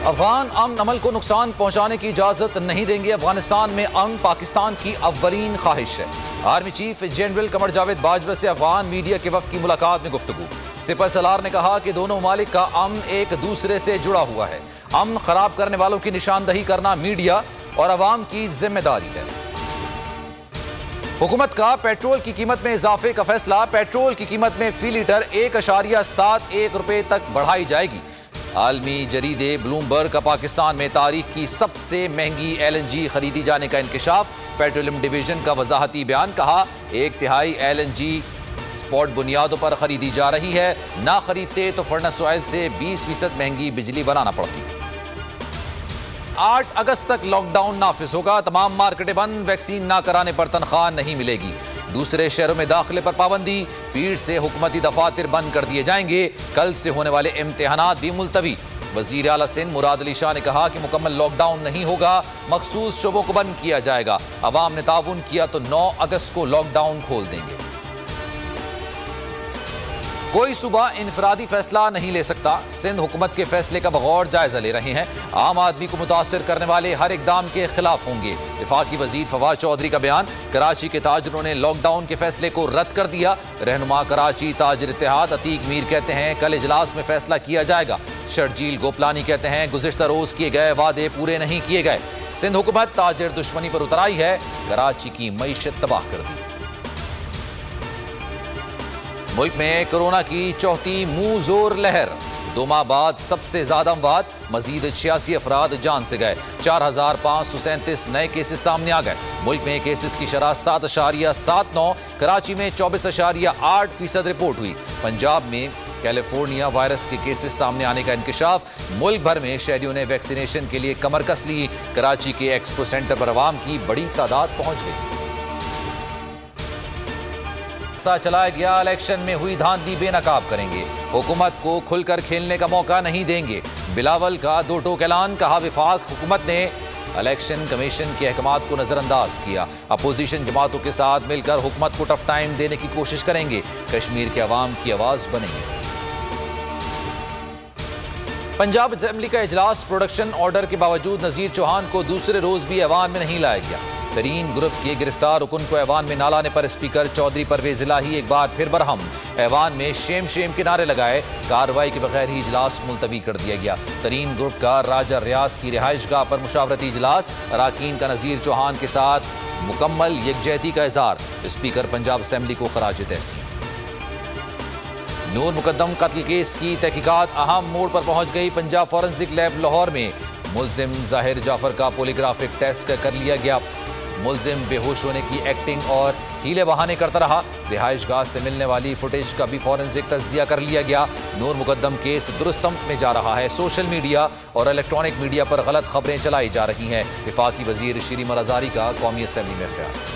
अफगान अमन अमल को नुकसान पहुंचाने की इजाजत नहीं देंगे। अफगानिस्तान में अमन पाकिस्तान की अव्वलीन ख्वाहिश है। Army chief general Qamar Javed Bajwa से अफगान मीडिया के वफ्द की मुलाकात में गुफ्तगू। सिपह सलार ने कहा कि दोनों ममालिक का अमन एक दूसरे से जुड़ा हुआ है। अमन खराब करने वालों की निशानदही करना मीडिया और अवाम की जिम्मेदारी है। हुकूमत का पेट्रोल की कीमत में इजाफे का फैसला। पेट्रोल की कीमत में फी लीटर 1.71 रुपए तक बढ़ाई जाएगी। आलमी जरीदे ब्लूमबर्ग का पाकिस्तान में तारीख की सबसे महंगी LNG खरीदी जाने का इंकशाफ। पेट्रोलियम डिवीजन का वजाहती बयान। कहा 1/3 LNG स्पॉट बुनियादों पर खरीदी जा रही है। ना खरीदते तो फर्नेस ऑयल से 20% महंगी बिजली बनाना पड़ती। 8 अगस्त तक लॉकडाउन नाफिज होगा। तमाम मार्केटें बंद। वैक्सीन ना कराने पर तनख्वाह नहीं मिलेगी। दूसरे शहरों में दाखिले पर पाबंदी। पीर से हुकूमती दफातर बंद कर दिए जाएंगे। कल से होने वाले इम्तिहानात भी मुलतवी। वजीर आला सिंध मुराद अली शाह ने कहा कि मुकम्मल लॉकडाउन नहीं होगा, मखसूस शोबों को बंद किया जाएगा। अवाम ने ताउन किया तो 9 अगस्त को लॉकडाउन खोल देंगे। कोई सूबा इनफरादी फैसला नहीं ले सकता। सिंध हुकूमत के फैसले का बगौर जायजा ले रहे हैं। आम आदमी को मुतासर करने वाले हर इकदाम के खिलाफ होंगे। वफाकी वजीर फवाद चौधरी का बयान। कराची के ताजरों ने लॉकडाउन के फैसले को रद्द कर दिया। रहनुमा कराची ताजर इत्तेहाद अतीक मीर कहते हैं कल इजलास में फैसला किया जाएगा। शर्जील गोपलानी कहते हैं गुज़िश्ता रोज किए गए वादे पूरे नहीं किए गए। सिंध हुकूमत ताजर दुश्मनी पर उतर आई है। कराची की मईशत तबाह कर दी। मुल्क में कोरोना की चौथी मुंह जोर लहर। 2 माह बाद सबसे ज्यादा अमवात। मजीद 86 अफराद जान से गए। 4537 नए केसेस सामने आ गए। मुल्क में केसेस की शरह 7.79। कराची में 24.8% रिपोर्ट हुई। पंजाब में कैलिफोर्निया वायरस के केसेस सामने आने का इंकशाफ। मुल्क भर में शहरियों ने वैक्सीनेशन के लिए कमर कस ली। कराची के एक्सपो सेंटर पर अवाम की बड़ी तादाद पहुंच गई। चलाया गया इलेक्शन में हुई धांधली बेनकाब करेंगे। हुकूमत को खुलकर खेलने का मौका नहीं देंगे। बिलावल का 2 टोक ऐलान। कहा विफाक हुकूमत ने इलेक्शन कमीशन के अहकामात को नजरअंदाज किया। अपोजिशन जमातों के साथ मिलकर हुकूमत को टफ टाइम देने की कोशिश करेंगे। कश्मीर के अवाम की आवाज बनेंगे। पंजाब असेंबली का इजलास। प्रोडक्शन ऑर्डर के बावजूद नजीर चौहान को दूसरे रोज भी ऐवान में नहीं लाया गया। तरीन ग्रुप के गिरफ्तार रुकन को ऐवान में ना लाने पर स्पीकर चौधरी परवेज इलाही एक बार फिर बरहम। ऐवान में शेम शेम के नारे लगाए। कार्रवाई के बगैर ही इजलास मुलतवी कर दिया गया। तरीन ग्रुप का राजा रियाज की रिहाइशगाह पर मुशावरती इजलास। अराकीन का नजीर चौहान के साथ मुकम्मल यकजहती का इजहार। स्पीकर पंजाब असेंबली को खराज तहसीन। नूर मुकद्दम कत्ल केस की तहकीकात अहम मोड़ पर पहुंच गई। पंजाब फॉरेंसिक लैब लाहौर में मुल्जिम जाहिर जाफर का पॉलीग्राफिक टेस्ट कर लिया गया। मुल्जिम बेहोश होने की एक्टिंग और हीले बहाने करता रहा। रिहाइशगाह से मिलने वाली फुटेज का भी फॉरेंसिक तज्जिया कर लिया गया। नूर मुकद्दम केस दुरुस्त समत में जा रहा है। सोशल मीडिया और इलेक्ट्रॉनिक मीडिया पर गलत खबरें चलाई जा रही हैं। वफाकी वजीर शीरी मराजारी का कौमी असेंबली में ख्याल।